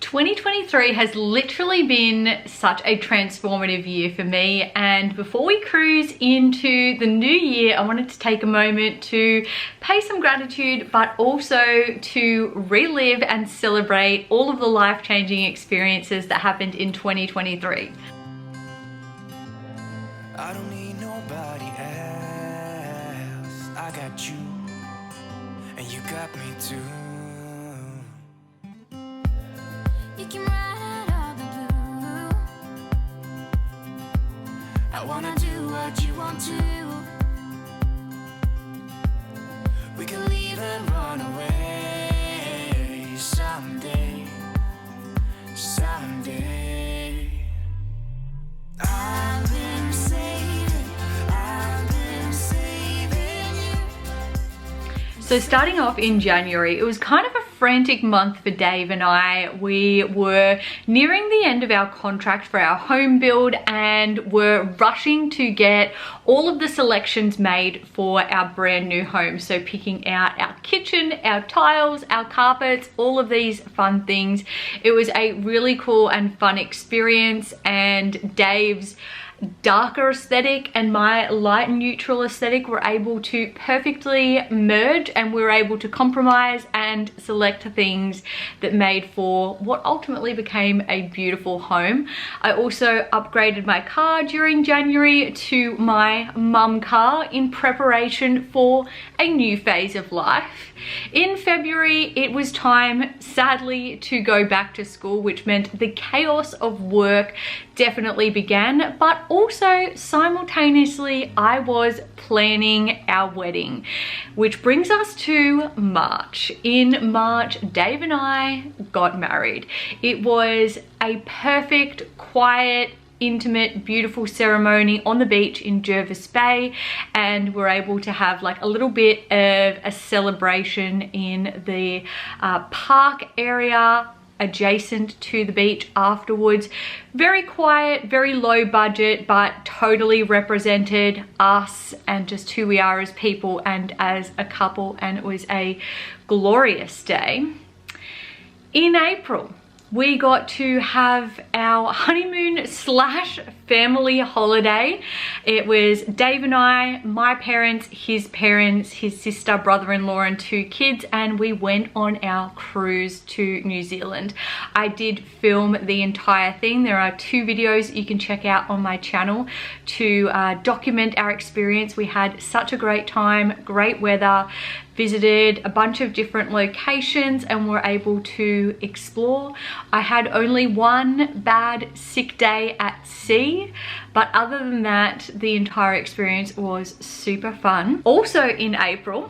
2023 has literally been such a transformative year for me, and before we cruise into the new year, I wanted to take a moment to pay some gratitude, but also to relive and celebrate all of the life-changing experiences that happened in 2023. I don't need nobody else. I got you, and you got me too. You can ride all the blue. I wanna do what you want to. We can leave and run away someday, someday. I've been saving you. So starting off in January, it was kind of a frantic month for Dave and I. We were nearing the end of our contract for our home build and were rushing to get all of the selections made for our brand new home. So picking out our kitchen, our tiles, our carpets, all of these fun things. It was a really cool and fun experience, and Dave's darker aesthetic and my light and neutral aesthetic were able to perfectly merge, and we were able to compromise and select things that made for what ultimately became a beautiful home. I also upgraded my car during January to my mum car in preparation for a new phase of life. In February, it was time, sadly, to go back to school, which meant the chaos of work definitely began, but also simultaneously I was planning our wedding, which brings us to March. In March, Dave and I got married. It was a perfect, quiet, intimate, beautiful ceremony on the beach in Jervis Bay, and we're able to have like a little bit of a celebration in the park area adjacent to the beach afterwards. Very quiet, very low budget, but totally represented us and just who we are as people and as a couple, and it was a glorious day. In April, we got to have our honeymoon slash family holiday. It was Dave and I, my parents, his sister, brother-in-law and 2 kids, and we went on our cruise to New Zealand. I did film the entire thing. There are 2 videos you can check out on my channel to document our experience. We had such a great time, great weather, visited a bunch of different locations and were able to explore. I had only one bad sick day at sea, but other than that, the entire experience was super fun. Also in April,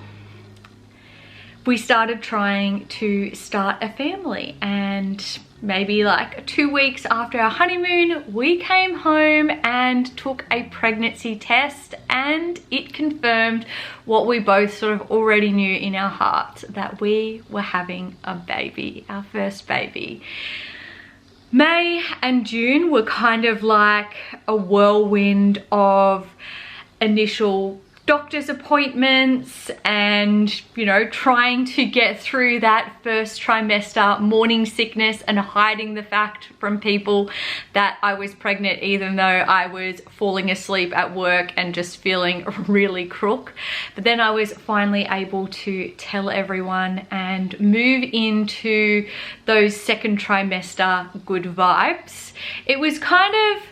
we started trying to start a family, and maybe like 2 weeks after our honeymoon, we came home and took a pregnancy test, and it confirmed what we both sort of already knew in our hearts, that we were having a baby, our first baby. May and June were kind of like a whirlwind of initial doctor's appointments and, you know, trying to get through that first trimester, morning sickness and hiding the fact from people that I was pregnant, even though I was falling asleep at work and just feeling really crook. But then I was finally able to tell everyone and move into those second trimester good vibes. It was kind of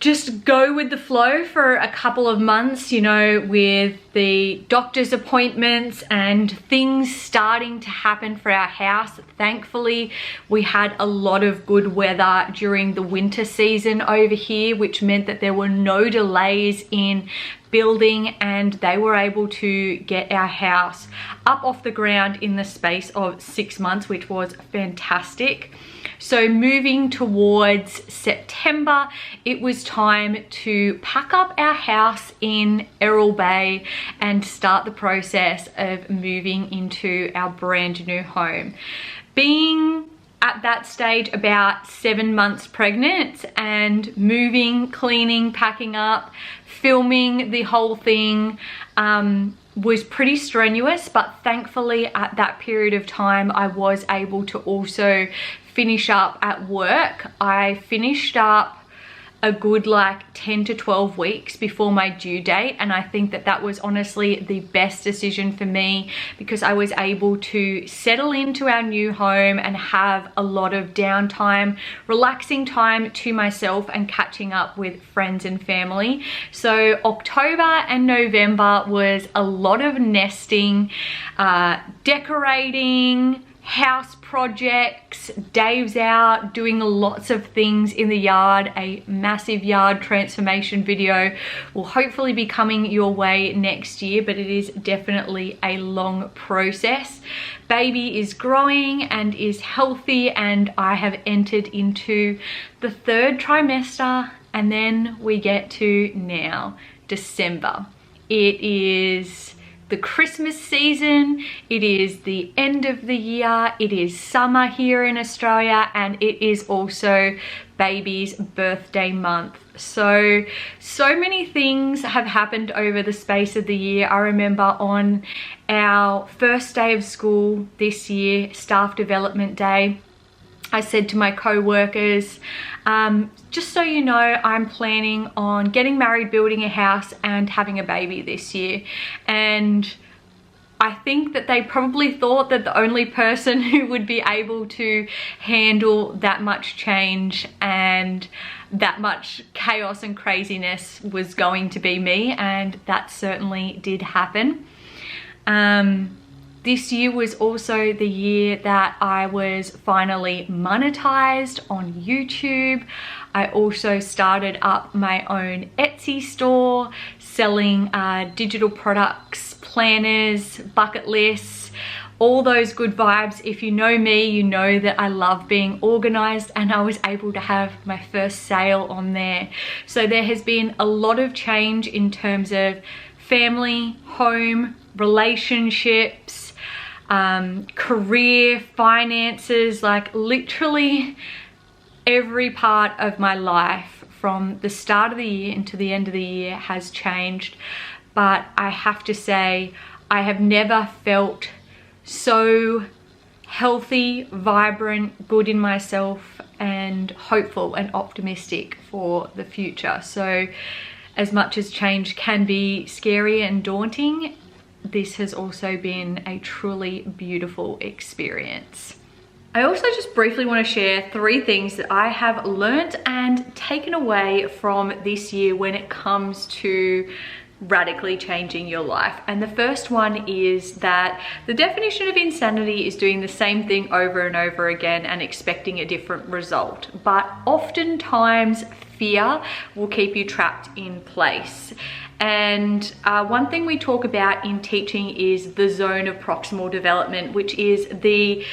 just go with the flow for a couple of months, you know, with the doctor's appointments and things starting to happen for our house. Thankfully, we had a lot of good weather during the winter season over here, which meant that there were no delays in building, and they were able to get our house up off the ground in the space of 6 months, which was fantastic. So moving towards September, it was time to pack up our house in Errol Bay and start the process of moving into our brand new home. Being at that stage about 7 months pregnant, and moving, cleaning, packing up, filming the whole thing was pretty strenuous, but thankfully at that period of time I was able to also finish up at work. I finished up a good like 10 to 12 weeks before my due date, and I think that that was honestly the best decision for me, because I was able to settle into our new home and have a lot of downtime, relaxing time to myself and catching up with friends and family. So October and November was a lot of nesting, decorating, house projects. Dave's out doing lots of things in the yard. A massive yard transformation video will hopefully be coming your way next year, but it is definitely a long process. Baby is growing and is healthy, and I have entered into the 3rd trimester, and then we get to now December. It is the Christmas season, it is the end of the year, it is summer here in Australia, and it is also baby's birthday month. So many things have happened over the space of the year. I remember on our first day of school this year, staff development day, I said to my co-workers, just so you know, I'm planning on getting married, building a house and having a baby this year. And I think that they probably thought that the only person who would be able to handle that much change and that much chaos and craziness was going to be me, and that certainly did happen. This year was also the year that I was finally monetized on YouTube. I also started up my own Etsy store, selling digital products, planners, bucket lists, all those good vibes. If you know me, you know that I love being organized, and I was able to have my first sale on there. So there has been a lot of change in terms of family, home, relationships, career, finances, like literally every part of my life from the start of the year into the end of the year has changed. But I have to say, I have never felt so healthy, vibrant, good in myself, and hopeful and optimistic for the future. So as much as change can be scary and daunting, this has also been a truly beautiful experience. I also just briefly want to share 3 things that I have learnt and taken away from this year when it comes to radically changing your life. And the first one is that the definition of insanity is doing the same thing over and over again and expecting a different result. But oftentimes fear will keep you trapped in place. And one thing we talk about in teaching is the zone of proximal development, which is the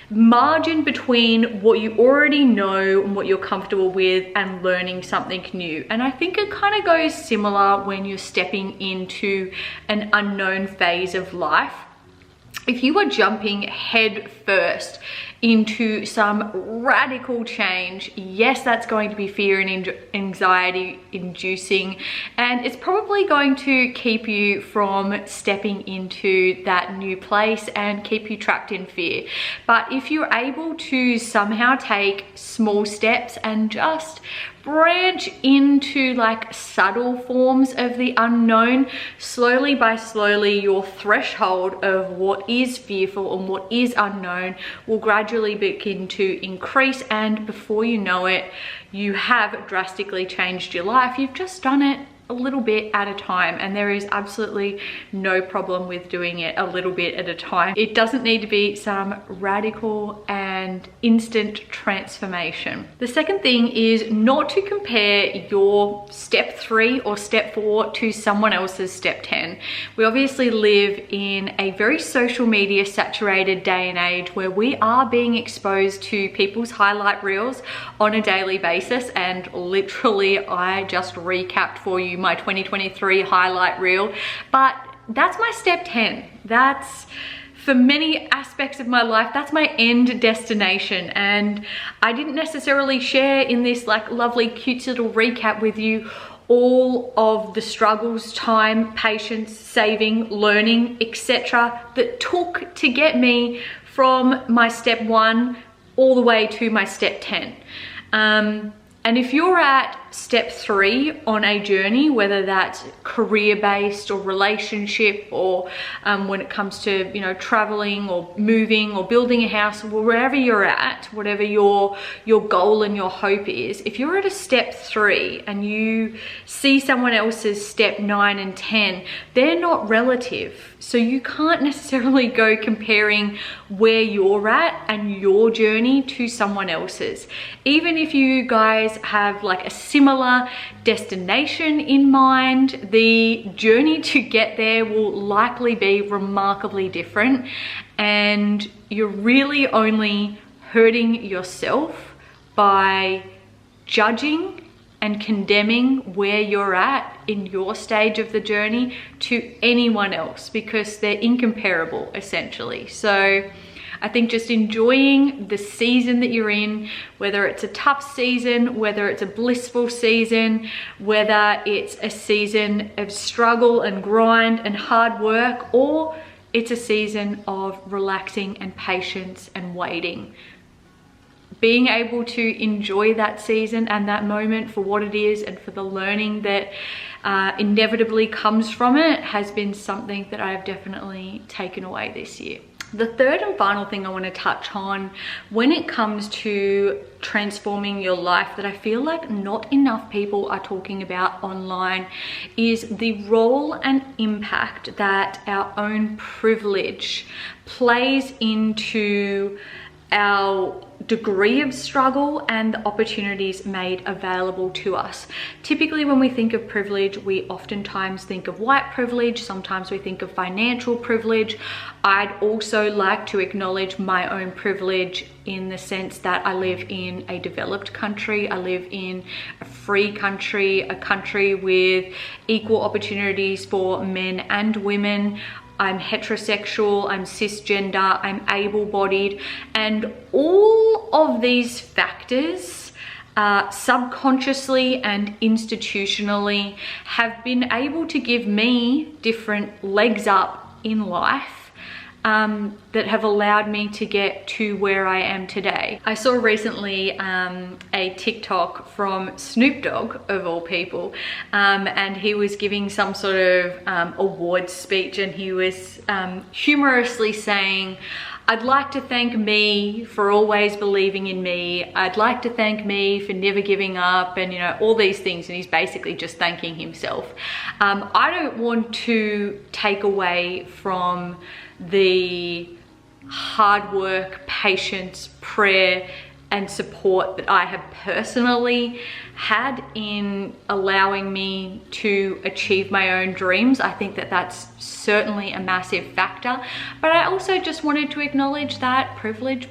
margin between what you already know and what you're comfortable with and learning something new. And I think it kind of goes similar when you're stepping into an unknown phase of life. If you are jumping head first into some radical change, yes, that's going to be fear and anxiety inducing, and it's probably going to keep you from stepping into that new place and keep you trapped in fear. But if you're able to somehow take small steps and just branch into like subtle forms of the unknown, slowly by slowly your threshold of what is fearful and what is unknown will gradually begin to increase, and before you know it, you have drastically changed your life. You've just done it a little bit at a time, and there is absolutely no problem with doing it a little bit at a time. It doesn't need to be some radical and instant transformation. The second thing is not to compare your step 3 or step 4 to someone else's step 10. We obviously live in a very social media saturated day and age where we are being exposed to people's highlight reels on a daily basis, and literally I just recapped for you my 2023 highlight reel, but that's my step 10. That's for many aspects of my life, that's my end destination. And I didn't necessarily share in this like lovely cute little recap with you all of the struggles, time, patience, saving, learning, etc. that took to get me from my step 1 all the way to my step 10. And if you're at step 3 on a journey, whether that's career-based or relationship, or when it comes to, you know, traveling or moving or building a house, wherever you're at, whatever your goal and your hope is, if you're at a step 3 and you see someone else's step 9 and 10, they're not relative. So you can't necessarily go comparing where you're at and your journey to someone else's. Even if you guys have like a similar destination in mind, the journey to get there will likely be remarkably different, and you're really only hurting yourself by judging and condemning where you're at in your stage of the journey to anyone else, because they're incomparable essentially. So I think just enjoying the season that you're in, whether it's a tough season, whether it's a blissful season, whether it's a season of struggle and grind and hard work, or it's a season of relaxing and patience and waiting. Being able to enjoy that season and that moment for what it is and for the learning that inevitably comes from it has been something that I've definitely taken away this year. The third and final thing I want to touch on when it comes to transforming your life that I feel like not enough people are talking about online is the role and impact that our own privilege plays into our degree of struggle and the opportunities made available to us. Typically when we think of privilege, we oftentimes think of white privilege, sometimes we think of financial privilege. I'd also like to acknowledge my own privilege in the sense that I live in a developed country, I live in a free country, a country with equal opportunities for men and women. I'm heterosexual, I'm cisgender, I'm able-bodied, and all of these factors subconsciously and institutionally have been able to give me different legs up in life that have allowed me to get to where I am today. I saw recently a TikTok from Snoop Dogg, of all people, and he was giving some sort of awards speech, and he was humorously saying, "I'd like to thank me for always believing in me. I'd like to thank me for never giving up," and you know, all these things, and he's basically just thanking himself. I don't want to take away from the hard work, patience, prayer, and support that I have personally had in allowing me to achieve my own dreams. I think that that's certainly a massive factor, but I also just wanted to acknowledge that privilege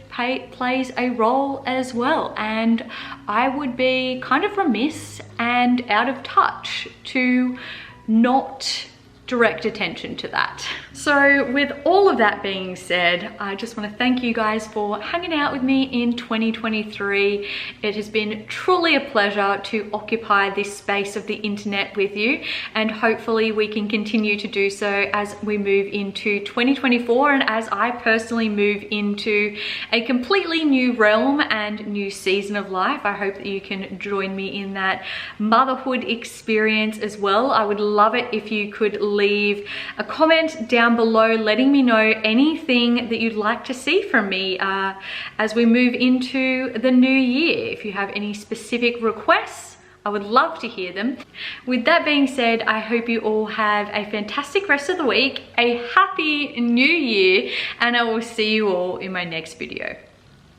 plays a role as well, and I would be kind of remiss and out of touch to not direct attention to that. So with all of that being said, I just want to thank you guys for hanging out with me in 2023. It has been truly a pleasure to occupy this space of the internet with you, and hopefully we can continue to do so as we move into 2024 and as I personally move into a completely new realm and new season of life. I hope that you can join me in that motherhood experience as well. I would love it if you could leave a comment down below letting me know anything that you'd like to see from me as we move into the new year. If you have any specific requests, I would love to hear them. With that being said, I hope you all have a fantastic rest of the week, a happy new year, and I will see you all in my next video.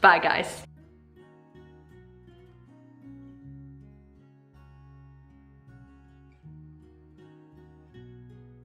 Bye guys.